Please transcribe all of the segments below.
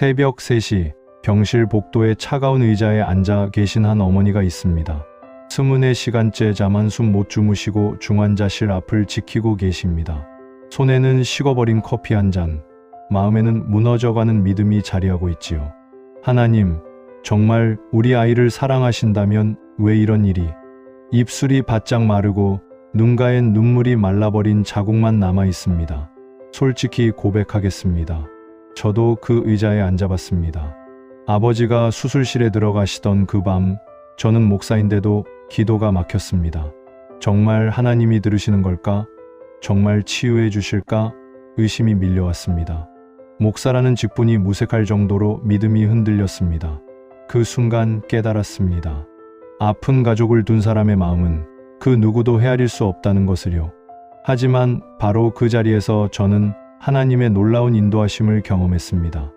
새벽 3시 병실 복도의 차가운 의자에 앉아 계신 한 어머니가 있습니다. 24시간째 잠 한숨 못 주무시고 중환자실 앞을 지키고 계십니다. 손에는 식어버린 커피 한 잔, 마음에는 무너져가는 믿음이 자리하고 있지요. 하나님, 정말 우리 아이를 사랑하신다면 왜 이런 일이? 입술이 바짝 마르고 눈가엔 눈물이 말라버린 자국만 남아 있습니다. 솔직히 고백하겠습니다. 저도 그 의자에 앉아봤습니다. 아버지가 수술실에 들어가시던 그 밤, 저는 목사인데도 기도가 막혔습니다. 정말 하나님이 들으시는 걸까? 정말 치유해 주실까? 의심이 밀려왔습니다. 목사라는 직분이 무색할 정도로 믿음이 흔들렸습니다. 그 순간 깨달았습니다. 아픈 가족을 둔 사람의 마음은 그 누구도 헤아릴 수 없다는 것을요. 하지만 바로 그 자리에서 저는 하나님의 놀라운 인도하심을 경험했습니다.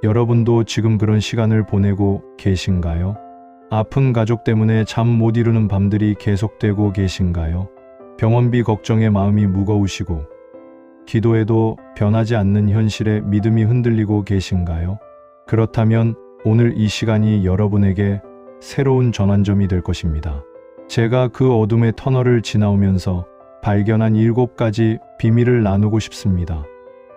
여러분도 지금 그런 시간을 보내고 계신가요? 아픈 가족 때문에 잠 못 이루는 밤들이 계속되고 계신가요? 병원비 걱정에 마음이 무거우시고 기도해도 변하지 않는 현실에 믿음이 흔들리고 계신가요? 그렇다면 오늘 이 시간이 여러분에게 새로운 전환점이 될 것입니다. 제가 그 어둠의 터널을 지나오면서 발견한 7가지 비밀을 나누고 싶습니다.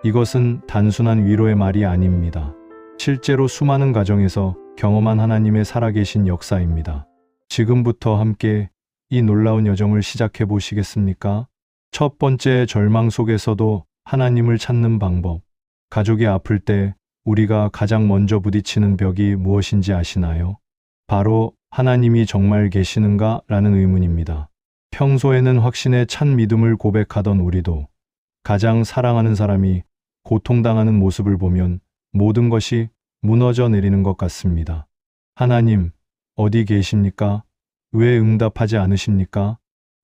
이것은 단순한 위로의 말이 아닙니다. 실제로 수많은 가정에서 경험한 하나님의 살아계신 역사입니다. 지금부터 함께 이 놀라운 여정을 시작해 보시겠습니까? 첫 번째, 절망 속에서도 하나님을 찾는 방법. 가족이 아플 때 우리가 가장 먼저 부딪히는 벽이 무엇인지 아시나요? 바로 하나님이 정말 계시는가? 라는 의문입니다. 평소에는 확신에 찬 믿음을 고백하던 우리도 가장 사랑하는 사람이 고통당하는 모습을 보면 모든 것이 무너져 내리는 것 같습니다. 하나님, 어디 계십니까? 왜 응답하지 않으십니까?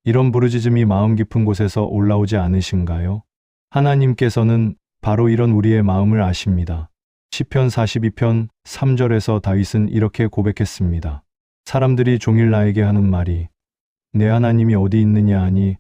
이런 부르짖음이 마음 깊은 곳에서 올라오지 않으신가요? 하나님께서는 바로 이런 우리의 마음을 아십니다. 시편 42편 3절에서 다윗은 이렇게 고백했습니다. 사람들이 종일 나에게 하는 말이 내 하나님이 어디 있느냐 하니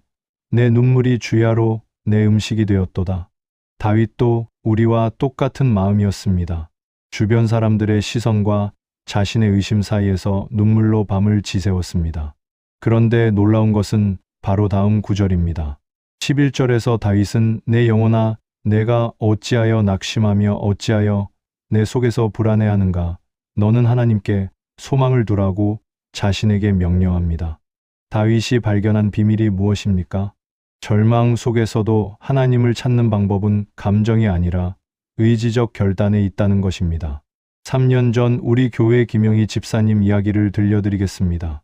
내 눈물이 주야로 내 음식이 되었도다. 다윗도 우리와 똑같은 마음이었습니다. 주변 사람들의 시선과 자신의 의심 사이에서 눈물로 밤을 지새웠습니다. 그런데 놀라운 것은 바로 다음 구절입니다. 11절에서 다윗은 내 영혼아 내가 어찌하여 낙심하며 어찌하여 내 속에서 불안해하는가? 너는 하나님께 소망을 두라고 자신에게 명령합니다. 다윗이 발견한 비밀이 무엇입니까? 절망 속에서도 하나님을 찾는 방법은 감정이 아니라 의지적 결단에 있다는 것입니다. 3년 전 우리 교회 김영희 집사님 이야기를 들려드리겠습니다.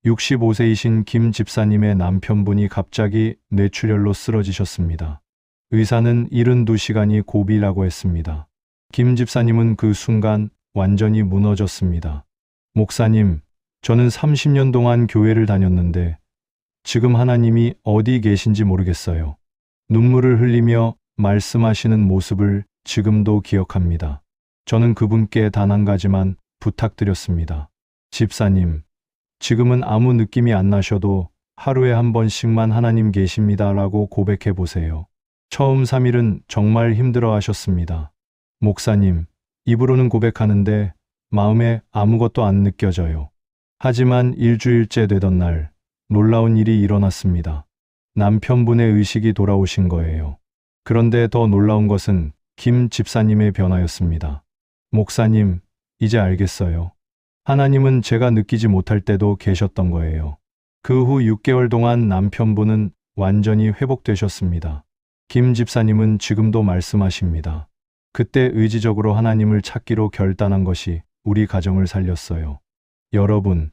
65세이신 김 집사님의 남편분이 갑자기 뇌출혈로 쓰러지셨습니다. 의사는 72시간이 고비라고 했습니다. 김 집사님은 그 순간 완전히 무너졌습니다. 목사님, 저는 30년 동안 교회를 다녔는데 지금 하나님이 어디 계신지 모르겠어요. 눈물을 흘리며 말씀하시는 모습을 지금도 기억합니다. 저는 그분께 단 한 가지만 부탁드렸습니다. 집사님, 지금은 아무 느낌이 안 나셔도 하루에 한 번씩만 하나님 계십니다 라고 고백해 보세요. 처음 3일은 정말 힘들어 하셨습니다. 목사님, 입으로는 고백하는데 마음에 아무것도 안 느껴져요. 하지만 일주일째 되던 날 놀라운 일이 일어났습니다. 남편분의 의식이 돌아오신 거예요. 그런데 더 놀라운 것은 김 집사님의 변화였습니다. 목사님, 이제 알겠어요. 하나님은 제가 느끼지 못할 때도 계셨던 거예요. 그 후 6개월 동안 남편분은 완전히 회복되셨습니다. 김 집사님은 지금도 말씀하십니다. 그때 의지적으로 하나님을 찾기로 결단한 것이 우리 가정을 살렸어요. 여러분,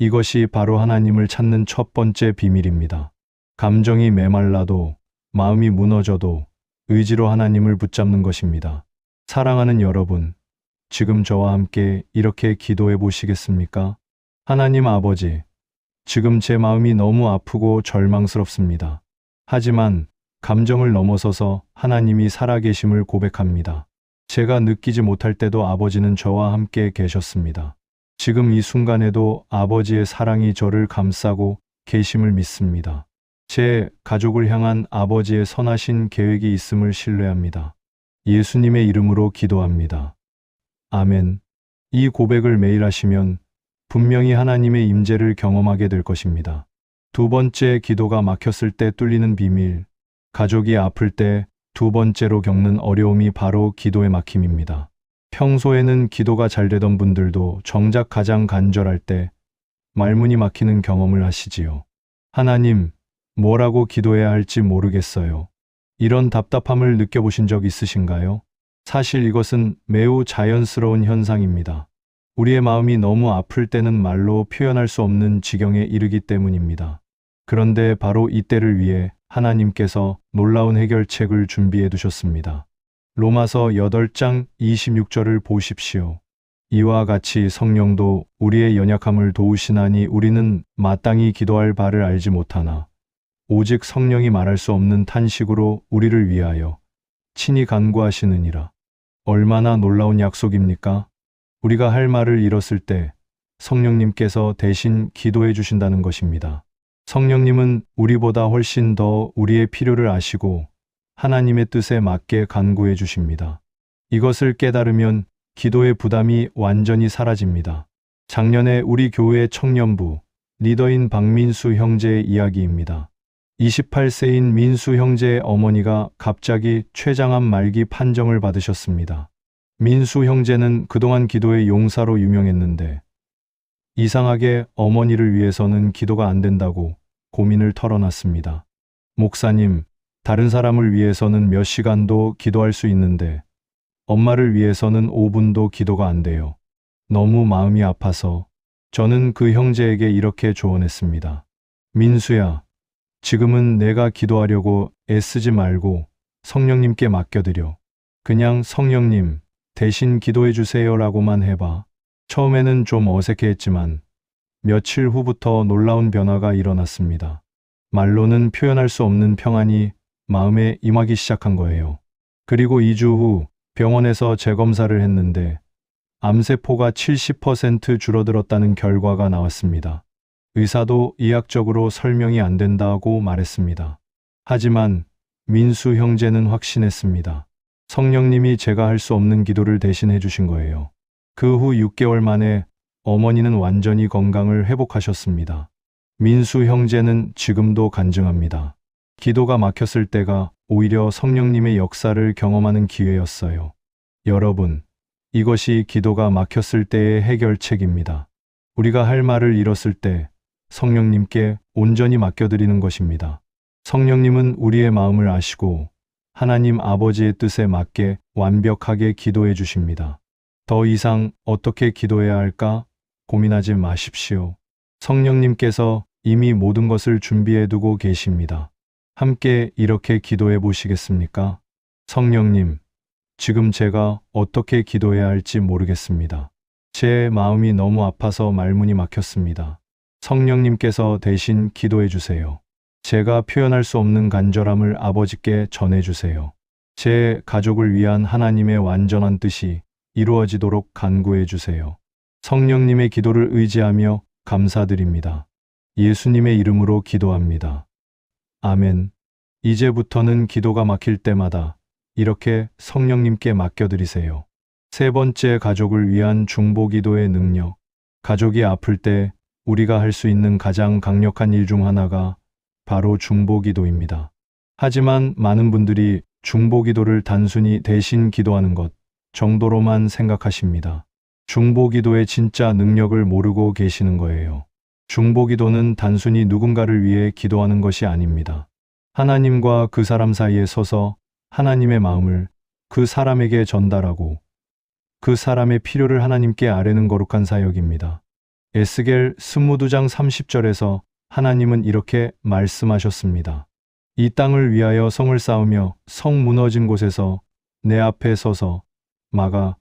이것이 바로 하나님을 찾는 첫 번째 비밀입니다. 감정이 메말라도 마음이 무너져도 의지로 하나님을 붙잡는 것입니다. 사랑하는 여러분, 지금 저와 함께 이렇게 기도해 보시겠습니까? 하나님 아버지, 지금 제 마음이 너무 아프고 절망스럽습니다. 하지만 감정을 넘어서서 하나님이 살아계심을 고백합니다. 제가 느끼지 못할 때도 아버지는 저와 함께 계셨습니다. 지금 이 순간에도 아버지의 사랑이 저를 감싸고 계심을 믿습니다. 제 가족을 향한 아버지의 선하신 계획이 있음을 신뢰합니다. 예수님의 이름으로 기도합니다. 아멘. 이 고백을 매일 하시면 분명히 하나님의 임재를 경험하게 될 것입니다. 두 번째, 기도가 막혔을 때 뚫리는 비밀. 가족이 아플 때 두 번째로 겪는 어려움이 바로 기도의 막힘입니다. 평소에는 기도가 잘 되던 분들도 정작 가장 간절할 때 말문이 막히는 경험을 하시지요. 하나님, 뭐라고 기도해야 할지 모르겠어요. 이런 답답함을 느껴보신 적 있으신가요? 사실 이것은 매우 자연스러운 현상입니다. 우리의 마음이 너무 아플 때는 말로 표현할 수 없는 지경에 이르기 때문입니다. 그런데 바로 이때를 위해 하나님께서 놀라운 해결책을 준비해 두셨습니다. 로마서 8장 26절을 보십시오. 이와 같이 성령도 우리의 연약함을 도우시나니 우리는 마땅히 기도할 바를 알지 못하나 오직 성령이 말할 수 없는 탄식으로 우리를 위하여 친히 간구하시느니라. 얼마나 놀라운 약속입니까? 우리가 할 말을 잃었을 때 성령님께서 대신 기도해 주신다는 것입니다. 성령님은 우리보다 훨씬 더 우리의 필요를 아시고 하나님의 뜻에 맞게 간구해 주십니다. 이것을 깨달으면 기도의 부담이 완전히 사라집니다. 작년에 우리 교회 청년부 리더인 박민수 형제의 이야기입니다. 28세인 민수 형제의 어머니가 갑자기 췌장암 말기 판정을 받으셨습니다. 민수 형제는 그동안 기도의 용사로 유명했는데 이상하게 어머니를 위해서는 기도가 안 된다고 고민을 털어놨습니다. 목사님, 다른 사람을 위해서는 몇 시간도 기도할 수 있는데 엄마를 위해서는 5분도 기도가 안 돼요. 너무 마음이 아파서 저는 그 형제에게 이렇게 조언했습니다. 민수야, 지금은 내가 기도하려고 애쓰지 말고 성령님께 맡겨드려. 그냥 성령님, 대신 기도해 주세요 라고만 해봐. 처음에는 좀 어색해했지만 며칠 후부터 놀라운 변화가 일어났습니다. 말로는 표현할 수 없는 평안이 마음에 임하기 시작한 거예요. 그리고 2주 후 병원에서 재검사를 했는데 암세포가 70% 줄어들었다는 결과가 나왔습니다. 의사도 의학적으로 설명이 안 된다고 말했습니다. 하지만 민수 형제는 확신했습니다. 성령님이 제가 할 수 없는 기도를 대신해 주신 거예요. 그 후 6개월 만에 어머니는 완전히 건강을 회복하셨습니다. 민수 형제는 지금도 간증합니다. 기도가 막혔을 때가 오히려 성령님의 역사를 경험하는 기회였어요. 여러분, 이것이 기도가 막혔을 때의 해결책입니다. 우리가 할 말을 잃었을 때 성령님께 온전히 맡겨드리는 것입니다. 성령님은 우리의 마음을 아시고 하나님 아버지의 뜻에 맞게 완벽하게 기도해 주십니다. 더 이상 어떻게 기도해야 할까 고민하지 마십시오. 성령님께서 이미 모든 것을 준비해 두고 계십니다. 함께 이렇게 기도해 보시겠습니까? 성령님, 지금 제가 어떻게 기도해야 할지 모르겠습니다. 제 마음이 너무 아파서 말문이 막혔습니다. 성령님께서 대신 기도해 주세요. 제가 표현할 수 없는 간절함을 아버지께 전해 주세요. 제 가족을 위한 하나님의 완전한 뜻이 이루어지도록 간구해 주세요. 성령님의 기도를 의지하며 감사드립니다. 예수님의 이름으로 기도합니다. 아멘. 이제부터는 기도가 막힐 때마다 이렇게 성령님께 맡겨드리세요. 세 번째, 가족을 위한 중보기도의 능력. 가족이 아플 때 우리가 할 수 있는 가장 강력한 일 중 하나가 바로 중보기도입니다. 하지만 많은 분들이 중보기도를 단순히 대신 기도하는 것 정도로만 생각하십니다. 중보기도의 진짜 능력을 모르고 계시는 거예요. 중보기도는 단순히 누군가를 위해 기도하는 것이 아닙니다. 하나님과 그 사람 사이에 서서 하나님의 마음을 그 사람에게 전달하고 그 사람의 필요를 하나님께 아뢰는 거룩한 사역입니다. 에스겔 22장 30절에서 하나님은 이렇게 말씀하셨습니다. 이 땅을 위하여 성을 쌓으며 성 무너진 곳에서 내 앞에 서서 막아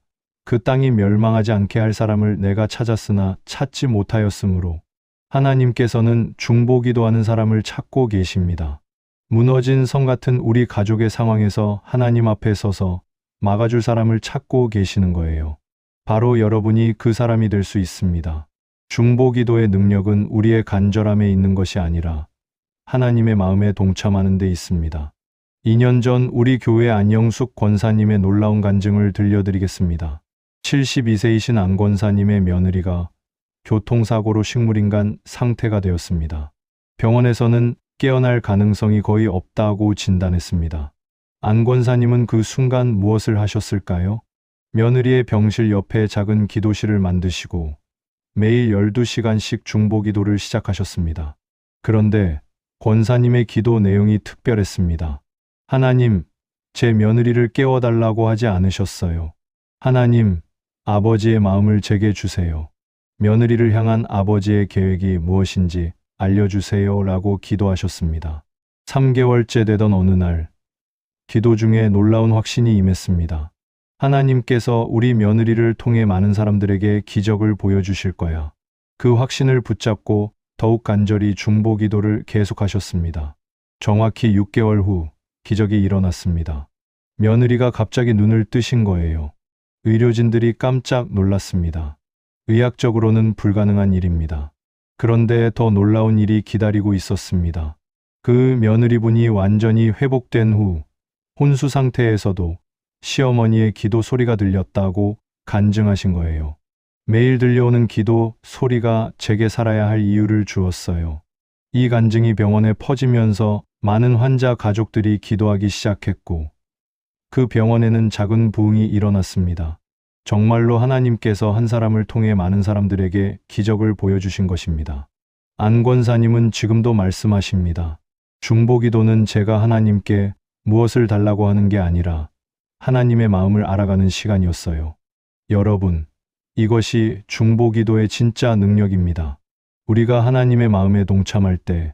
그 땅이 멸망하지 않게 할 사람을 내가 찾았으나 찾지 못하였으므로 하나님께서는 중보기도하는 사람을 찾고 계십니다. 무너진 성 같은 우리 가족의 상황에서 하나님 앞에 서서 막아줄 사람을 찾고 계시는 거예요. 바로 여러분이 그 사람이 될 수 있습니다. 중보기도의 능력은 우리의 간절함에 있는 것이 아니라 하나님의 마음에 동참하는 데 있습니다. 2년 전 우리 교회 안영숙 권사님의 놀라운 간증을 들려드리겠습니다. 72세이신 안 권사님의 며느리가 교통사고로 식물인간 상태가 되었습니다. 병원에서는 깨어날 가능성이 거의 없다고 진단했습니다. 안 권사님은 그 순간 무엇을 하셨을까요? 며느리의 병실 옆에 작은 기도실을 만드시고 매일 12시간씩 중보기도를 시작하셨습니다. 그런데 권사님의 기도 내용이 특별했습니다. 하나님, 제 며느리를 깨워달라고 하지 않으셨어요. 하나님, 아버지의 마음을 제게 주세요. 며느리를 향한 아버지의 계획이 무엇인지 알려주세요 라고 기도하셨습니다. 3개월째 되던 어느 날, 기도 중에 놀라운 확신이 임했습니다. 하나님께서 우리 며느리를 통해 많은 사람들에게 기적을 보여주실 거야. 그 확신을 붙잡고 더욱 간절히 중보기도를 계속하셨습니다. 정확히 6개월 후 기적이 일어났습니다. 며느리가 갑자기 눈을 뜨신 거예요. 의료진들이 깜짝 놀랐습니다. 의학적으로는 불가능한 일입니다. 그런데 더 놀라운 일이 기다리고 있었습니다. 그 며느리분이 완전히 회복된 후 혼수 상태에서도 시어머니의 기도 소리가 들렸다고 간증하신 거예요. 매일 들려오는 기도 소리가 제게 살아야 할 이유를 주었어요. 이 간증이 병원에 퍼지면서 많은 환자 가족들이 기도하기 시작했고 그 병원에는 작은 부흥이 일어났습니다. 정말로 하나님께서 한 사람을 통해 많은 사람들에게 기적을 보여주신 것입니다. 안 권사님은 지금도 말씀하십니다. 중보기도는 제가 하나님께 무엇을 달라고 하는 게 아니라 하나님의 마음을 알아가는 시간이었어요. 여러분, 이것이 중보기도의 진짜 능력입니다. 우리가 하나님의 마음에 동참할 때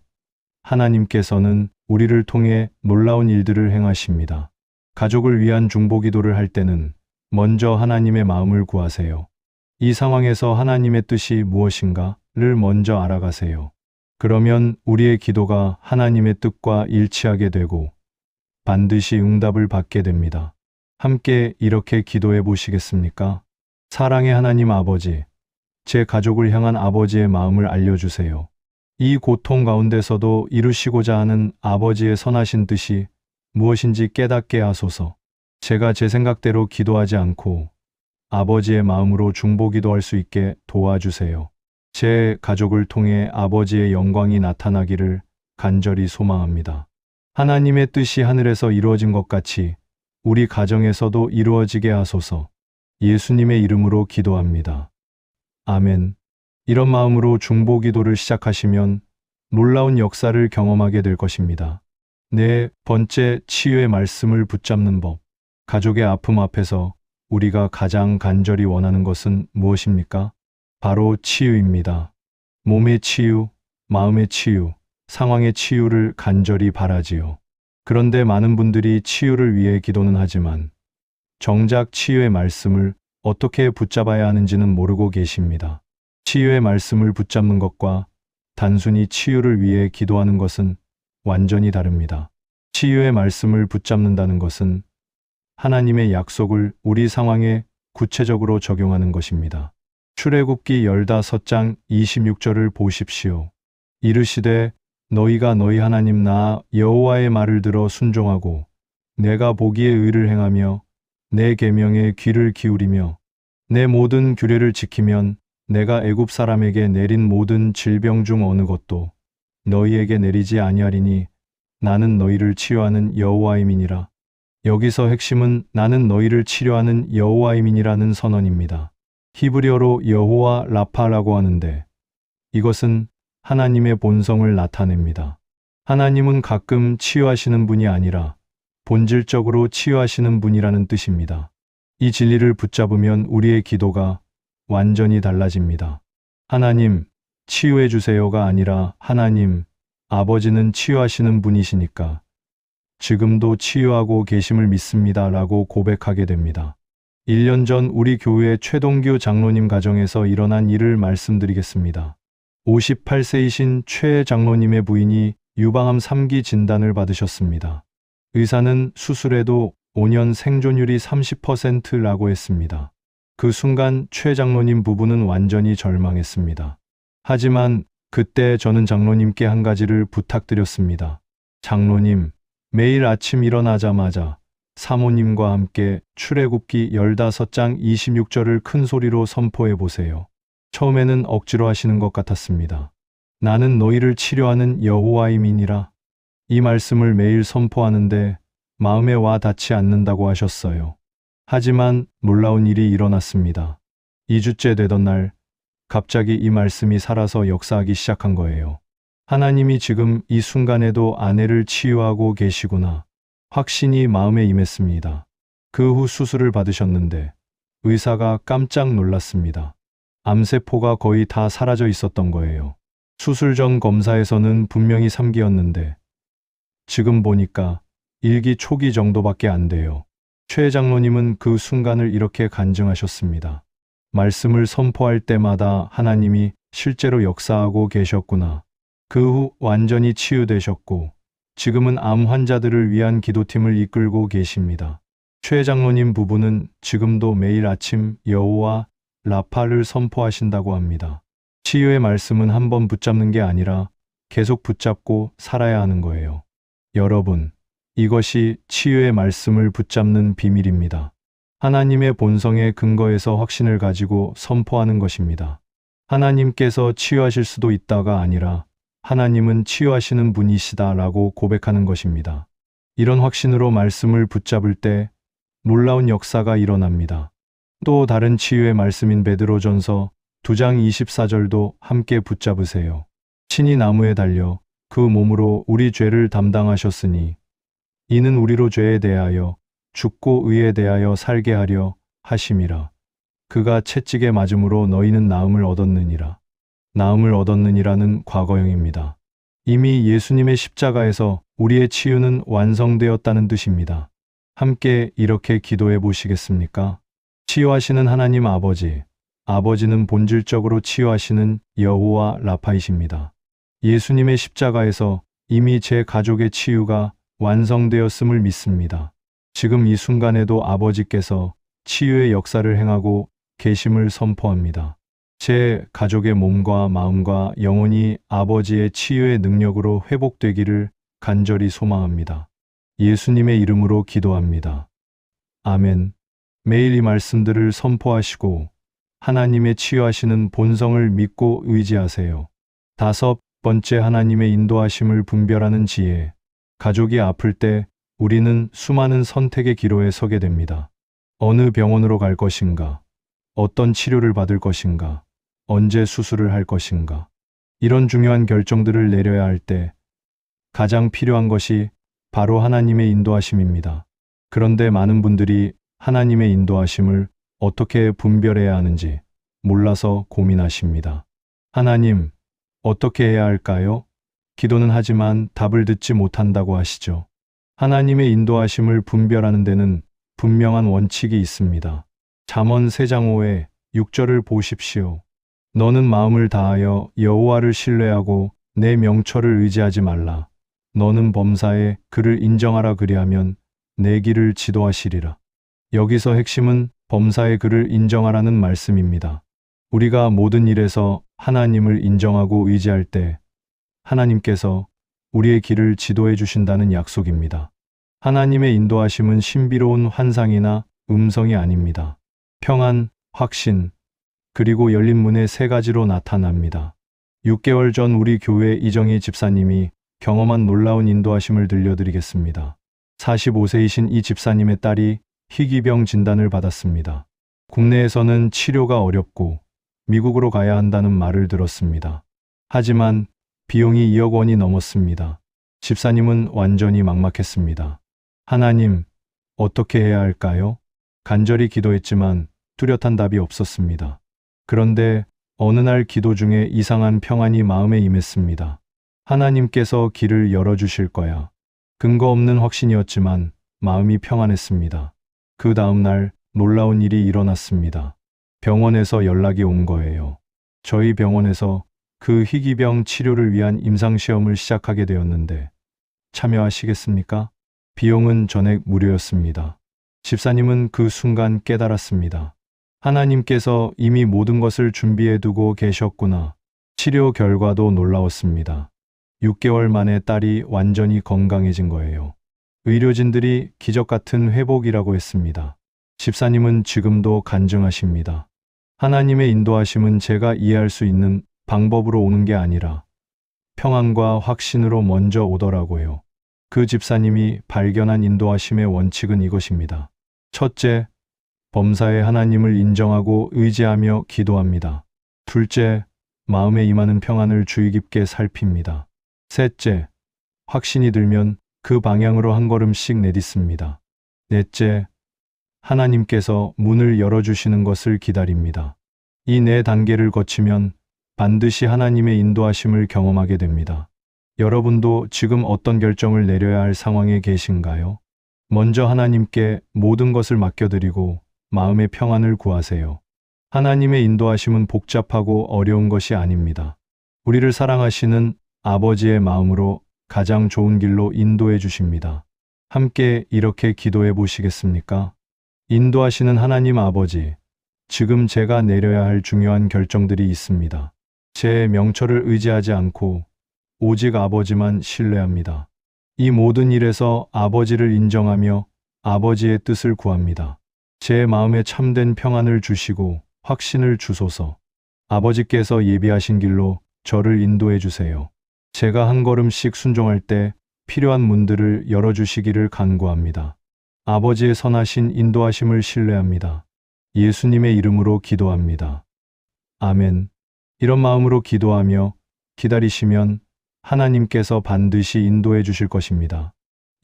하나님께서는 우리를 통해 놀라운 일들을 행하십니다. 가족을 위한 중보기도를 할 때는 먼저 하나님의 마음을 구하세요. 이 상황에서 하나님의 뜻이 무엇인가를 먼저 알아가세요. 그러면 우리의 기도가 하나님의 뜻과 일치하게 되고 반드시 응답을 받게 됩니다. 함께 이렇게 기도해 보시겠습니까? 사랑의 하나님 아버지, 제 가족을 향한 아버지의 마음을 알려주세요. 이 고통 가운데서도 이루시고자 하는 아버지의 선하신 뜻이 무엇인지 깨닫게 하소서. 제가 제 생각대로 기도하지 않고 아버지의 마음으로 중보기도할 수 있게 도와주세요. 제 가족을 통해 아버지의 영광이 나타나기를 간절히 소망합니다. 하나님의 뜻이 하늘에서 이루어진 것 같이 우리 가정에서도 이루어지게 하소서. 예수님의 이름으로 기도합니다. 아멘. 이런 마음으로 중보기도를 시작하시면 놀라운 역사를 경험하게 될 것입니다. 네 번째, 치유의 말씀을 붙잡는 법. 가족의 아픔 앞에서 우리가 가장 간절히 원하는 것은 무엇입니까? 바로 치유입니다. 몸의 치유, 마음의 치유, 상황의 치유를 간절히 바라지요. 그런데 많은 분들이 치유를 위해 기도는 하지만 정작 치유의 말씀을 어떻게 붙잡아야 하는지는 모르고 계십니다. 치유의 말씀을 붙잡는 것과 단순히 치유를 위해 기도하는 것은 완전히 다릅니다. 치유의 말씀을 붙잡는다는 것은 하나님의 약속을 우리 상황에 구체적으로 적용하는 것입니다. 출애굽기 15장 26절을 보십시오. 이르시되 너희가 너희 하나님 나 여호와의 말을 들어 순종하고 내가 보기에 의를 행하며 내 계명에 귀를 기울이며 내 모든 규례를 지키면 내가 애굽 사람에게 내린 모든 질병 중 어느 것도 너희에게 내리지 아니하리니 나는 너희를 치유하는 여호와임이니라. 여기서 핵심은 나는 너희를 치료하는 여호와임이니라는 선언입니다. 히브리어로 여호와 라파라고 하는데 이것은 하나님의 본성을 나타냅니다. 하나님은 가끔 치유하시는 분이 아니라 본질적으로 치유하시는 분이라는 뜻입니다. 이 진리를 붙잡으면 우리의 기도가 완전히 달라집니다. 하나님, 치유해 주세요가 아니라 하나님, 아버지는 치유하시는 분이시니까 지금도 치유하고 계심을 믿습니다 라고 고백하게 됩니다. 1년 전 우리 교회 최동규 장로님 가정에서 일어난 일을 말씀드리겠습니다. 58세이신 최 장로님의 부인이 유방암 3기 진단을 받으셨습니다. 의사는 수술에도 5년 생존율이 30%라고 했습니다. 그 순간 최 장로님 부부는 완전히 절망했습니다. 하지만 그때 저는 장로님께 한 가지를 부탁드렸습니다. 장로님, 매일 아침 일어나자마자 사모님과 함께 출애굽기 15장 26절을 큰 소리로 선포해 보세요. 처음에는 억지로 하시는 것 같았습니다. 나는 너희를 치료하는 여호와임이니라. 이 말씀을 매일 선포하는데 마음에 와 닿지 않는다고 하셨어요. 하지만 놀라운 일이 일어났습니다. 2주째 되던 날 갑자기 이 말씀이 살아서 역사하기 시작한 거예요. 하나님이 지금 이 순간에도 아내를 치유하고 계시구나. 확신이 마음에 임했습니다. 그 후 수술을 받으셨는데 의사가 깜짝 놀랐습니다. 암세포가 거의 다 사라져 있었던 거예요. 수술 전 검사에서는 분명히 3기였는데 지금 보니까 1기 초기 정도밖에 안 돼요. 최 장로님은 그 순간을 이렇게 간증하셨습니다. 말씀을 선포할 때마다 하나님이 실제로 역사하고 계셨구나. 그 후 완전히 치유되셨고 지금은 암 환자들을 위한 기도팀을 이끌고 계십니다. 최 장로님 부부는 지금도 매일 아침 여호와 라파를 선포하신다고 합니다. 치유의 말씀은 한번 붙잡는 게 아니라 계속 붙잡고 살아야 하는 거예요. 여러분, 이것이 치유의 말씀을 붙잡는 비밀입니다. 하나님의 본성에 근거해서 확신을 가지고 선포하는 것입니다. 하나님께서 치유하실 수도 있다가 아니라 하나님은 치유하시는 분이시다라고 고백하는 것입니다. 이런 확신으로 말씀을 붙잡을 때 놀라운 역사가 일어납니다. 또 다른 치유의 말씀인 베드로전서 2장 24절도 함께 붙잡으세요. 친히 나무에 달려 그 몸으로 우리 죄를 담당하셨으니 이는 우리로 죄에 대하여 죽고 의에 대하여 살게 하려 하심이라. 그가 채찍에 맞음으로 너희는 나음을 얻었느니라. 나음을 얻었느니라는 과거형입니다. 이미 예수님의 십자가에서 우리의 치유는 완성되었다는 뜻입니다. 함께 이렇게 기도해 보시겠습니까? 치유하시는 하나님 아버지, 아버지는 본질적으로 치유하시는 여호와 라파이십니다. 예수님의 십자가에서 이미 제 가족의 치유가 완성되었음을 믿습니다. 지금 이 순간에도 아버지께서 치유의 역사를 행하고 계심을 선포합니다. 제 가족의 몸과 마음과 영혼이 아버지의 치유의 능력으로 회복되기를 간절히 소망합니다. 예수님의 이름으로 기도합니다. 아멘. 매일 이 말씀들을 선포하시고 하나님의 치유하시는 본성을 믿고 의지하세요. 5번째, 하나님의 인도하심을 분별하는 지혜. 가족이 아플 때 우리는 수많은 선택의 기로에 서게 됩니다. 어느 병원으로 갈 것인가? 어떤 치료를 받을 것인가? 언제 수술을 할 것인가? 이런 중요한 결정들을 내려야 할 때 가장 필요한 것이 바로 하나님의 인도하심입니다. 그런데 많은 분들이 하나님의 인도하심을 어떻게 분별해야 하는지 몰라서 고민하십니다. 하나님, 어떻게 해야 할까요? 기도는 하지만 답을 듣지 못한다고 하시죠. 하나님의 인도하심을 분별하는 데는 분명한 원칙이 있습니다. 잠언 3장 5에 6절을 보십시오. 너는 마음을 다하여 여호와를 신뢰하고 내 명철을 의지하지 말라. 너는 범사에 그를 인정하라, 그리하면 내 길을 지도하시리라. 여기서 핵심은 범사에 그를 인정하라는 말씀입니다. 우리가 모든 일에서 하나님을 인정하고 의지할 때 하나님께서 우리의 길을 지도해 주신다는 약속입니다. 하나님의 인도하심은 신비로운 환상이나 음성이 아닙니다. 평안, 확신, 그리고 열린 문의 3가지로 나타납니다. 6개월 전 우리 교회 이정희 집사님이 경험한 놀라운 인도하심을 들려드리겠습니다. 45세이신 이 집사님의 딸이 희귀병 진단을 받았습니다. 국내에서는 치료가 어렵고 미국으로 가야 한다는 말을 들었습니다. 하지만 비용이 2억 원이 넘었습니다. 집사님은 완전히 막막했습니다. 하나님, 어떻게 해야 할까요? 간절히 기도했지만 뚜렷한 답이 없었습니다. 그런데 어느 날 기도 중에 이상한 평안이 마음에 임했습니다. 하나님께서 길을 열어주실 거야. 근거 없는 확신이었지만 마음이 평안했습니다. 그 다음 날 놀라운 일이 일어났습니다. 병원에서 연락이 온 거예요. 저희 병원에서 그 희귀병 치료를 위한 임상시험을 시작하게 되었는데 참여하시겠습니까? 비용은 전액 무료였습니다. 집사님은 그 순간 깨달았습니다. 하나님께서 이미 모든 것을 준비해 두고 계셨구나. 치료 결과도 놀라웠습니다. 6개월 만에 딸이 완전히 건강해진 거예요. 의료진들이 기적 같은 회복이라고 했습니다. 집사님은 지금도 간증하십니다. 하나님의 인도하심은 제가 이해할 수 있는 방법으로 오는 게 아니라 평안과 확신으로 먼저 오더라고요. 그 집사님이 발견한 인도하심의 원칙은 이것입니다. 첫째, 범사에 하나님을 인정하고 의지하며 기도합니다. 둘째, 마음에 임하는 평안을 주의 깊게 살핍니다. 셋째, 확신이 들면 그 방향으로 한 걸음씩 내딛습니다. 넷째, 하나님께서 문을 열어주시는 것을 기다립니다. 이 네 단계를 거치면 반드시 하나님의 인도하심을 경험하게 됩니다. 여러분도 지금 어떤 결정을 내려야 할 상황에 계신가요? 먼저 하나님께 모든 것을 맡겨드리고 마음의 평안을 구하세요. 하나님의 인도하심은 복잡하고 어려운 것이 아닙니다. 우리를 사랑하시는 아버지의 마음으로 가장 좋은 길로 인도해 주십니다. 함께 이렇게 기도해 보시겠습니까? 인도하시는 하나님 아버지, 지금 제가 내려야 할 중요한 결정들이 있습니다. 제 명철을 의지하지 않고 오직 아버지만 신뢰합니다. 이 모든 일에서 아버지를 인정하며 아버지의 뜻을 구합니다. 제 마음에 참된 평안을 주시고 확신을 주소서. 아버지께서 예비하신 길로 저를 인도해 주세요. 제가 한 걸음씩 순종할 때 필요한 문들을 열어주시기를 간구합니다. 아버지의 선하신 인도하심을 신뢰합니다. 예수님의 이름으로 기도합니다. 아멘. 이런 마음으로 기도하며 기다리시면 하나님께서 반드시 인도해 주실 것입니다.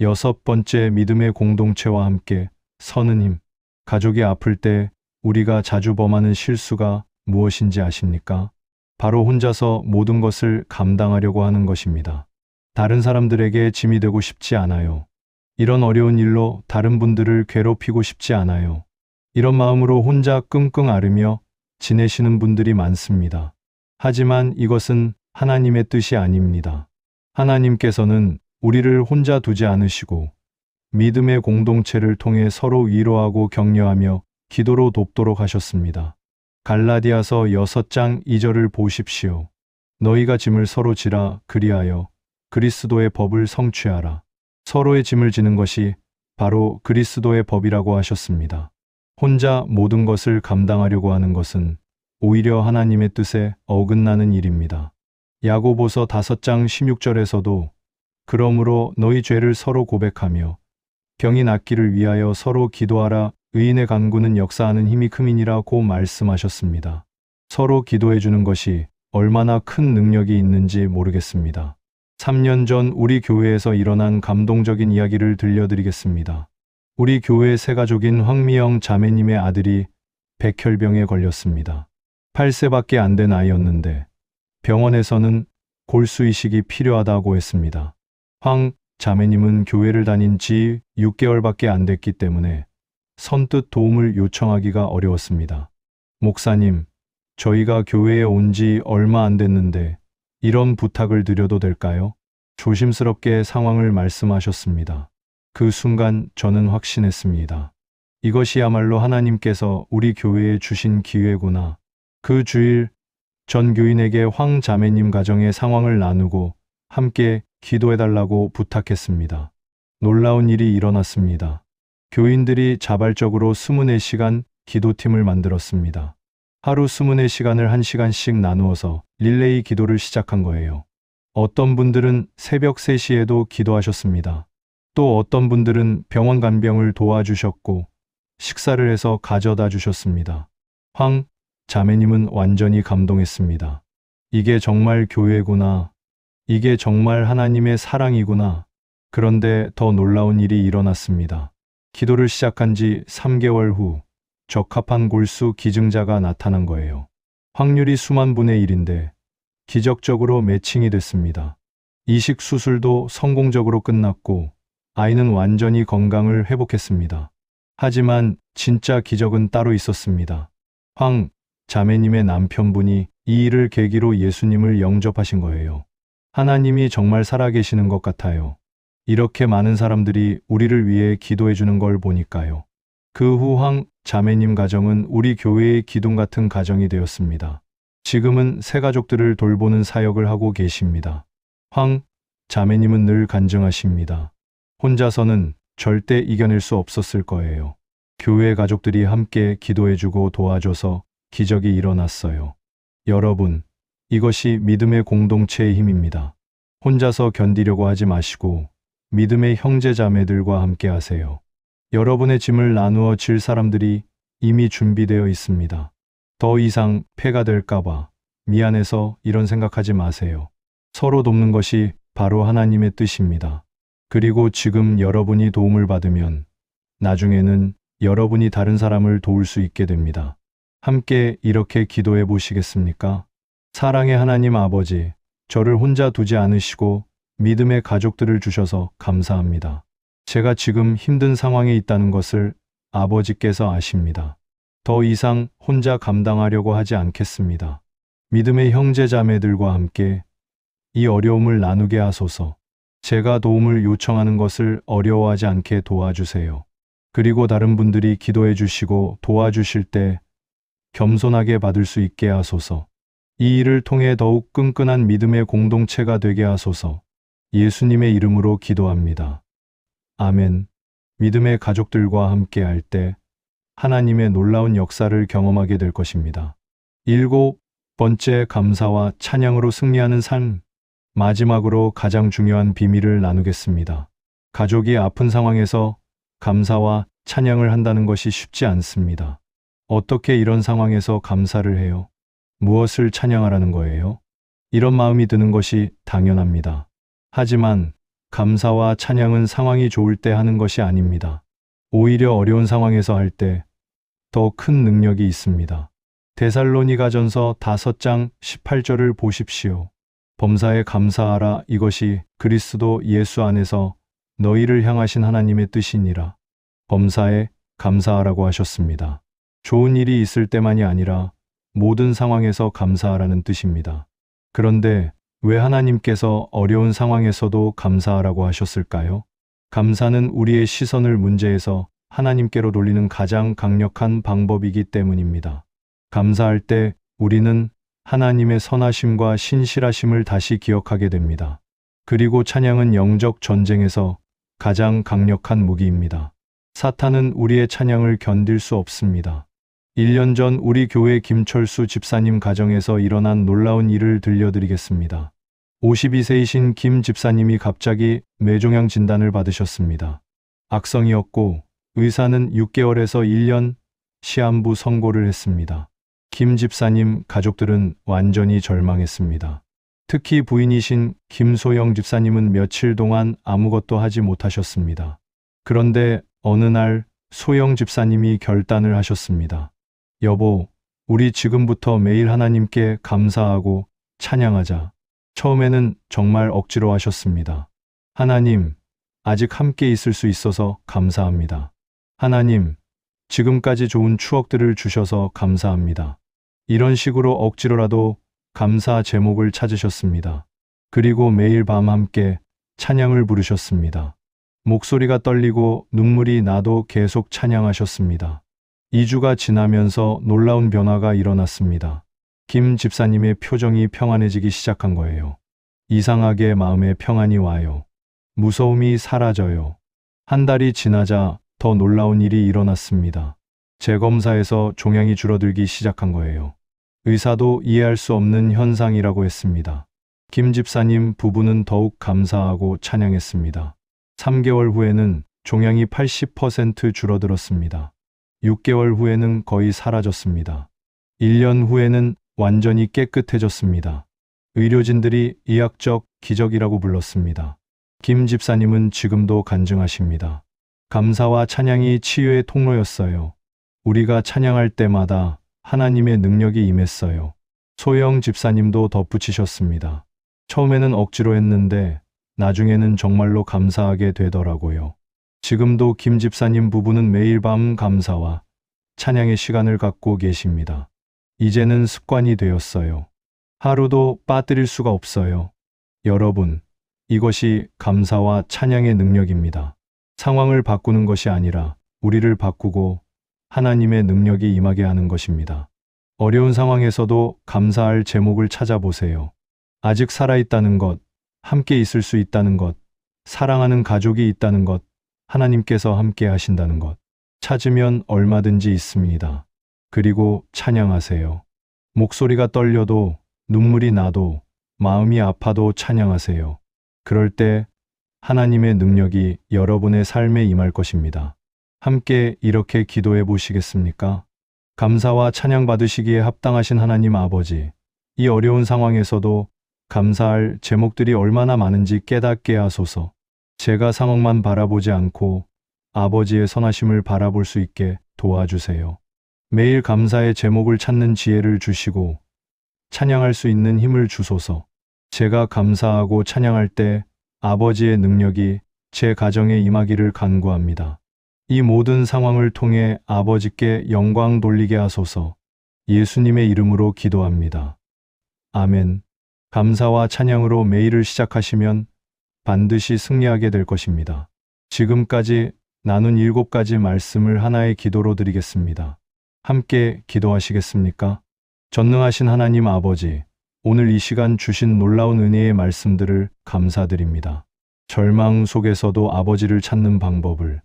여섯 번째, 믿음의 공동체와 함께 서는 힘. 가족이 아플 때 우리가 자주 범하는 실수가 무엇인지 아십니까? 바로 혼자서 모든 것을 감당하려고 하는 것입니다. 다른 사람들에게 짐이 되고 싶지 않아요. 이런 어려운 일로 다른 분들을 괴롭히고 싶지 않아요. 이런 마음으로 혼자 끙끙 앓으며 지내시는 분들이 많습니다. 하지만 이것은 하나님의 뜻이 아닙니다. 하나님께서는 우리를 혼자 두지 않으시고 믿음의 공동체를 통해 서로 위로하고 격려하며 기도로 돕도록 하셨습니다. 갈라디아서 6장 2절을 보십시오. 너희가 짐을 서로 지라 그리하여 그리스도의 법을 성취하라. 서로의 짐을 지는 것이 바로 그리스도의 법이라고 하셨습니다. 혼자 모든 것을 감당하려고 하는 것은 오히려 하나님의 뜻에 어긋나는 일입니다. 야고보서 5장 16절에서도 그러므로 너희 죄를 서로 고백하며 병이 낫기를 위하여 서로 기도하라. 의인의 간구는 역사하는 힘이 큼이니라고 말씀하셨습니다. 서로 기도해 주는 것이 얼마나 큰 능력이 있는지 모르겠습니다. 3년 전 우리 교회에서 일어난 감동적인 이야기를 들려드리겠습니다. 우리 교회 새가족인 황미영 자매님의 아들이 백혈병에 걸렸습니다. 8세밖에 안 된 아이였는데 병원에서는 골수 이식이 필요하다고 했습니다. 황 자매님은 교회를 다닌 지 6개월밖에 안 됐기 때문에 선뜻 도움을 요청하기가 어려웠습니다. 목사님, 저희가 교회에 온 지 얼마 안 됐는데 이런 부탁을 드려도 될까요? 조심스럽게 상황을 말씀하셨습니다. 그 순간 저는 확신했습니다. 이것이야말로 하나님께서 우리 교회에 주신 기회구나. 그 주일 전 교인에게 황 자매님 가정의 상황을 나누고 함께 기도해달라고 부탁했습니다. 놀라운 일이 일어났습니다. 교인들이 자발적으로 24시간 기도팀을 만들었습니다. 하루 24시간을 1시간씩 나누어서 릴레이 기도를 시작한 거예요. 어떤 분들은 새벽 3시에도 기도하셨습니다. 또 어떤 분들은 병원 간병을 도와주셨고 식사를 해서 가져다 주셨습니다. 황 자매님은 완전히 감동했습니다. 이게 정말 교회구나. 이게 정말 하나님의 사랑이구나. 그런데 더 놀라운 일이 일어났습니다. 기도를 시작한 지 3개월 후 적합한 골수 기증자가 나타난 거예요. 확률이 수만 분의 1인데 기적적으로 매칭이 됐습니다. 이식 수술도 성공적으로 끝났고 아이는 완전히 건강을 회복했습니다. 하지만 진짜 기적은 따로 있었습니다. 황 자매님의 남편분이 이 일을 계기로 예수님을 영접하신 거예요. 하나님이 정말 살아계시는 것 같아요. 이렇게 많은 사람들이 우리를 위해 기도해 주는 걸 보니까요. 그 후 황 자매님 가정은 우리 교회의 기둥 같은 가정이 되었습니다. 지금은 새 가족들을 돌보는 사역을 하고 계십니다. 황 자매님은 늘 간증하십니다. 혼자서는 절대 이겨낼 수 없었을 거예요. 교회 가족들이 함께 기도해주고 도와줘서 기적이 일어났어요. 여러분, 이것이 믿음의 공동체의 힘입니다. 혼자서 견디려고 하지 마시고 믿음의 형제자매들과 함께 하세요. 여러분의 짐을 나누어 질 사람들이 이미 준비되어 있습니다. 더 이상 폐가 될까봐 미안해서 이런 생각하지 마세요. 서로 돕는 것이 바로 하나님의 뜻입니다. 그리고 지금 여러분이 도움을 받으면 나중에는 여러분이 다른 사람을 도울 수 있게 됩니다. 함께 이렇게 기도해 보시겠습니까? 사랑의 하나님 아버지, 저를 혼자 두지 않으시고 믿음의 가족들을 주셔서 감사합니다. 제가 지금 힘든 상황에 있다는 것을 아버지께서 아십니다. 더 이상 혼자 감당하려고 하지 않겠습니다. 믿음의 형제자매들과 함께 이 어려움을 나누게 하소서. 제가 도움을 요청하는 것을 어려워하지 않게 도와주세요. 그리고 다른 분들이 기도해 주시고 도와주실 때 겸손하게 받을 수 있게 하소서. 이 일을 통해 더욱 끈끈한 믿음의 공동체가 되게 하소서. 예수님의 이름으로 기도합니다. 아멘. 믿음의 가족들과 함께 할 때 하나님의 놀라운 역사를 경험하게 될 것입니다. 7번째, 감사와 찬양으로 승리하는 삶. 마지막으로 가장 중요한 비밀을 나누겠습니다. 가족이 아픈 상황에서 감사와 찬양을 한다는 것이 쉽지 않습니다. 어떻게 이런 상황에서 감사를 해요? 무엇을 찬양하라는 거예요? 이런 마음이 드는 것이 당연합니다. 하지만 감사와 찬양은 상황이 좋을 때 하는 것이 아닙니다. 오히려 어려운 상황에서 할 때 더 큰 능력이 있습니다. 데살로니가전서 5장 18절을 보십시오. 범사에 감사하라. 이것이 그리스도 예수 안에서 너희를 향하신 하나님의 뜻이니라. 범사에 감사하라고 하셨습니다. 좋은 일이 있을 때만이 아니라 모든 상황에서 감사하라는 뜻입니다. 그런데 왜 하나님께서 어려운 상황에서도 감사하라고 하셨을까요? 감사는 우리의 시선을 문제에서 하나님께로 돌리는 가장 강력한 방법이기 때문입니다. 감사할 때 우리는 하나님의 선하심과 신실하심을 다시 기억하게 됩니다. 그리고 찬양은 영적 전쟁에서 가장 강력한 무기입니다. 사탄은 우리의 찬양을 견딜 수 없습니다. 1년 전 우리 교회 김철수 집사님 가정에서 일어난 놀라운 일을 들려드리겠습니다. 52세이신 김 집사님이 갑자기 뇌종양 진단을 받으셨습니다. 악성이었고 의사는 6개월에서 1년 시한부 선고를 했습니다. 김 집사님 가족들은 완전히 절망했습니다. 특히 부인이신 김소영 집사님은 며칠 동안 아무것도 하지 못하셨습니다. 그런데 어느 날 소영 집사님이 결단을 하셨습니다. 여보, 우리 지금부터 매일 하나님께 감사하고 찬양하자. 처음에는 정말 억지로 하셨습니다. 하나님, 아직 함께 있을 수 있어서 감사합니다. 하나님, 지금까지 좋은 추억들을 주셔서 감사합니다. 이런 식으로 억지로라도 감사 제목을 찾으셨습니다. 그리고 매일 밤 함께 찬양을 부르셨습니다. 목소리가 떨리고 눈물이 나도 계속 찬양하셨습니다. 2주가 지나면서 놀라운 변화가 일어났습니다. 김 집사님의 표정이 평안해지기 시작한 거예요. 이상하게 마음에 평안이 와요. 무서움이 사라져요. 한 달이 지나자 더 놀라운 일이 일어났습니다. 재검사에서 종양이 줄어들기 시작한 거예요. 의사도 이해할 수 없는 현상이라고 했습니다. 김 집사님 부부는 더욱 감사하고 찬양했습니다. 3개월 후에는 종양이 80% 줄어들었습니다. 6개월 후에는 거의 사라졌습니다. 1년 후에는 완전히 깨끗해졌습니다. 의료진들이 의학적 기적이라고 불렀습니다. 김 집사님은 지금도 간증하십니다. 감사와 찬양이 치유의 통로였어요. 우리가 찬양할 때마다 하나님의 능력이 임했어요. 소영 집사님도 덧붙이셨습니다. 처음에는 억지로 했는데 나중에는 정말로 감사하게 되더라고요. 지금도 김 집사님 부부는 매일 밤 감사와 찬양의 시간을 갖고 계십니다. 이제는 습관이 되었어요. 하루도 빠뜨릴 수가 없어요. 여러분, 이것이 감사와 찬양의 능력입니다. 상황을 바꾸는 것이 아니라 우리를 바꾸고 하나님의 능력이 임하게 하는 것입니다. 어려운 상황에서도 감사할 제목을 찾아보세요. 아직 살아있다는 것, 함께 있을 수 있다는 것, 사랑하는 가족이 있다는 것, 하나님께서 함께 하신다는 것, 찾으면 얼마든지 있습니다. 그리고 찬양하세요. 목소리가 떨려도, 눈물이 나도, 마음이 아파도 찬양하세요. 그럴 때 하나님의 능력이 여러분의 삶에 임할 것입니다. 함께 이렇게 기도해 보시겠습니까? 감사와 찬양 받으시기에 합당하신 하나님 아버지, 이 어려운 상황에서도 감사할 제목들이 얼마나 많은지 깨닫게 하소서. 제가 상황만 바라보지 않고 아버지의 선하심을 바라볼 수 있게 도와주세요. 매일 감사의 제목을 찾는 지혜를 주시고 찬양할 수 있는 힘을 주소서. 제가 감사하고 찬양할 때 아버지의 능력이 제 가정에 임하기를 간구합니다. 이 모든 상황을 통해 아버지께 영광 돌리게 하소서. 예수님의 이름으로 기도합니다. 아멘. 감사와 찬양으로 매일을 시작하시면 반드시 승리하게 될 것입니다. 지금까지 나눈 7가지 말씀을 하나의 기도로 드리겠습니다. 함께 기도하시겠습니까? 전능하신 하나님 아버지, 오늘 이 시간 주신 놀라운 은혜의 말씀들을 감사드립니다. 절망 속에서도 아버지를 찾는 방법을,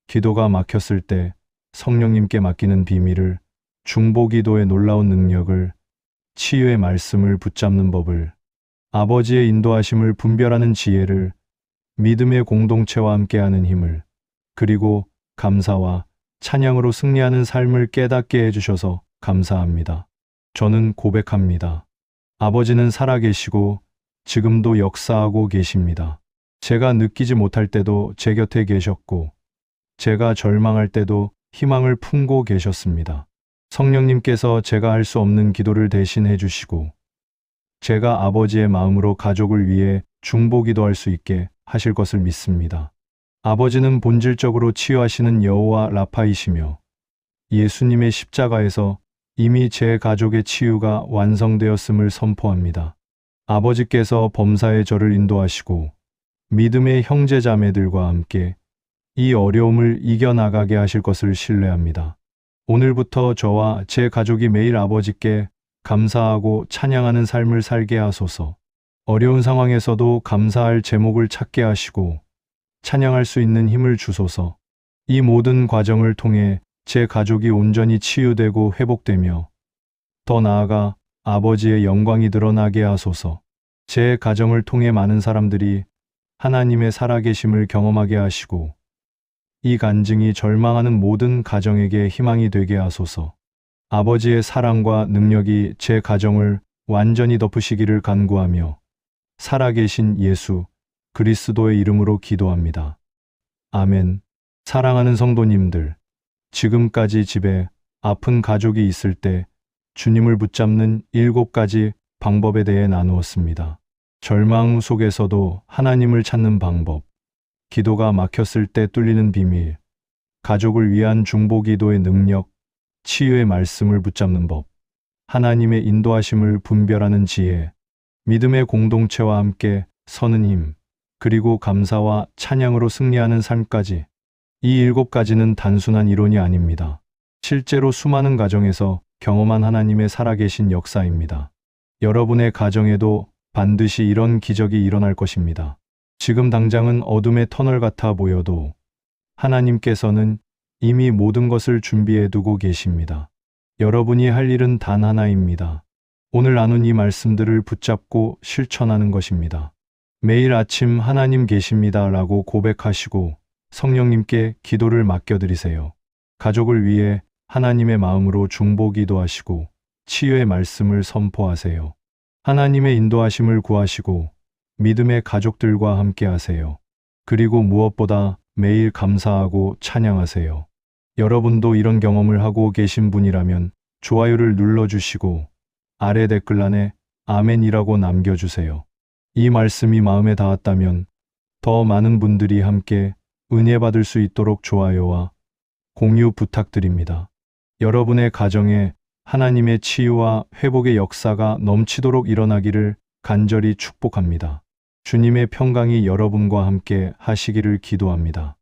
기도가 막혔을 때 성령님께 맡기는 비밀을, 중보기도의 놀라운 능력을, 치유의 말씀을 붙잡는 법을, 아버지의 인도하심을 분별하는 지혜를, 믿음의 공동체와 함께하는 힘을, 그리고 감사와 찬양으로 승리하는 삶을 깨닫게 해주셔서 감사합니다. 저는 고백합니다. 아버지는 살아계시고 지금도 역사하고 계십니다. 제가 느끼지 못할 때도 제 곁에 계셨고, 제가 절망할 때도 희망을 품고 계셨습니다. 성령님께서 제가 할 수 없는 기도를 대신해 주시고, 제가 아버지의 마음으로 가족을 위해 중보기도할 수 있게 하실 것을 믿습니다. 아버지는 본질적으로 치유하시는 여호와 라파이시며, 예수님의 십자가에서 이미 제 가족의 치유가 완성되었음을 선포합니다. 아버지께서 범사에 저를 인도하시고 믿음의 형제자매들과 함께 이 어려움을 이겨나가게 하실 것을 신뢰합니다. 오늘부터 저와 제 가족이 매일 아버지께 감사하고 찬양하는 삶을 살게 하소서. 어려운 상황에서도 감사할 제목을 찾게 하시고 찬양할 수 있는 힘을 주소서. 이 모든 과정을 통해 제 가족이 온전히 치유되고 회복되며 더 나아가 아버지의 영광이 드러나게 하소서. 제 가정을 통해 많은 사람들이 하나님의 살아계심을 경험하게 하시고 이 간증이 절망하는 모든 가정에게 희망이 되게 하소서. 아버지의 사랑과 능력이 제 가정을 완전히 덮으시기를 간구하며 살아계신 예수 그리스도의 이름으로 기도합니다. 아멘. 사랑하는 성도님들, 지금까지 집에 아픈 가족이 있을 때 주님을 붙잡는 7가지 방법에 대해 나누었습니다. 절망 속에서도 하나님을 찾는 방법, 기도가 막혔을 때 뚫리는 비밀, 가족을 위한 중보기도의 능력, 치유의 말씀을 붙잡는 법, 하나님의 인도하심을 분별하는 지혜, 믿음의 공동체와 함께 서는 힘, 그리고 감사와 찬양으로 승리하는 삶까지. 이 7가지는 단순한 이론이 아닙니다. 실제로 수많은 가정에서 경험한 하나님의 살아계신 역사입니다. 여러분의 가정에도 반드시 이런 기적이 일어날 것입니다. 지금 당장은 어둠의 터널 같아 보여도 하나님께서는 이미 모든 것을 준비해 두고 계십니다. 여러분이 할 일은 단 하나입니다. 오늘 나눈 이 말씀들을 붙잡고 실천하는 것입니다. 매일 아침 하나님 계십니다 라고 고백하시고 성령님께 기도를 맡겨드리세요. 가족을 위해 하나님의 마음으로 중보기도하시고 치유의 말씀을 선포하세요. 하나님의 인도하심을 구하시고 믿음의 가족들과 함께 하세요. 그리고 무엇보다 매일 감사하고 찬양하세요. 여러분도 이런 경험을 하고 계신 분이라면 좋아요를 눌러주시고 아래 댓글란에 아멘이라고 남겨주세요. 이 말씀이 마음에 닿았다면 더 많은 분들이 함께 은혜 받을 수 있도록 좋아요와 공유 부탁드립니다. 여러분의 가정에 하나님의 치유와 회복의 역사가 넘치도록 일어나기를 간절히 축복합니다. 주님의 평강이 여러분과 함께 하시기를 기도합니다.